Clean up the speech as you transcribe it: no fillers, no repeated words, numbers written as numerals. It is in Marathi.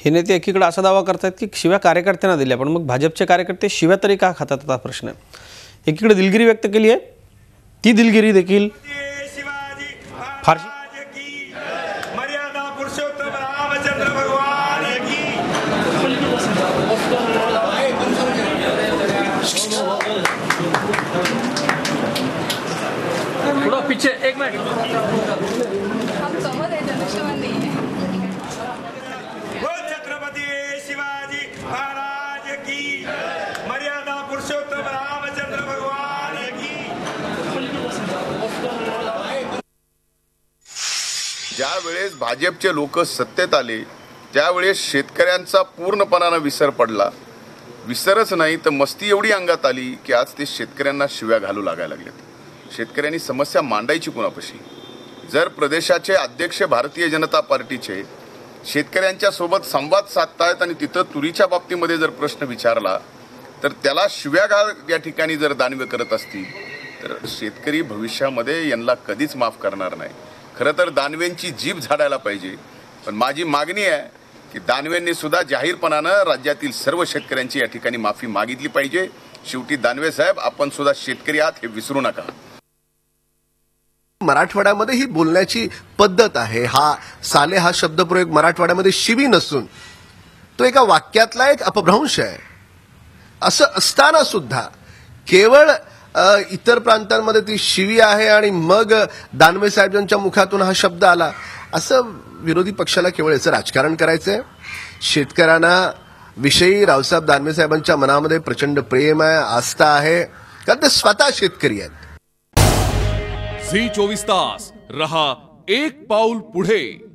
हे नेते एकीकडे असा दावा करतात की शिव्या कार्यकर्त्यांना दिल्या, पण मग भाजपचे कार्यकर्ते शिव्या तरी का खातात असा प्रश्न आहे. एकीकडे दिलगिरी व्यक्त केली आहे, ती दिलगिरी देखील फारशी थोड़ा पीछे एक मिनट. छत्रपती शिवाजी महाराज की, मर्यादा पुरुषोत्तम रामचंद्र भगवान की. ज्या वेळेस भाजपचे लोक सत्तेत आले त्यावेळेस शेतकऱ्यांचा पूर्णपणाने विसर पडला. विसरच नाही तर मस्ती एवढी अंगात आली की आज ते शेतकऱ्यांना शिव्या घालू लागायला लागलेत. शेतकऱ्यांनी समस्या मांडायची कुणापाशी? जर प्रदेशाचे अध्यक्ष भारतीय जनता पार्टीचे शेतकऱ्यांच्या सोबत संवाद साधतायत आणि तिथं तुरीच्या बाबतीमध्ये जर प्रश्न विचारला तर त्याला शिव्यागाळ या ठिकाणी जर दानवे करत असतील तर शेतकरी भविष्यामध्ये यांना कधीच माफ करणार नाही. खरं तर दानवेंची जीभ झाडायला पाहिजे, पण माझी मागणी आहे की दानवेंनी सुद्धा जाहीरपणानं राज्यातील सर्व शेतकऱ्यांची या ठिकाणी माफी मागितली पाहिजे. शेवटी दानवे साहेब, आपण सुद्धा शेतकरी आहात हे विसरू नका. मराठवाड्यामध्ये ही बोलण्याची पद्धत आहे. साले हा शब्दप्रयोग मराठवाड्यामध्ये शिवी नसून तो एका वाक्यातला एक अपभ्रंश आहे. असं असताना सुद्धा केवळ इतर प्रांतांमध्ये ती शिवी आहे आणि मग दानवे साहेबांच्या मुखातून हा शब्द आला, असं विरोधी पक्षाला केवळ याचं राजकारण करायचंय. शेतकऱ्यांना विषयी रावसाहेब दानवे साहेबांच्या मनामध्ये प्रचंड प्रेम आहे, आस्था आहे, कारण ते स्वतः शेतकरी आहेत. झी 24 तास रहा एक पाऊल पुढे.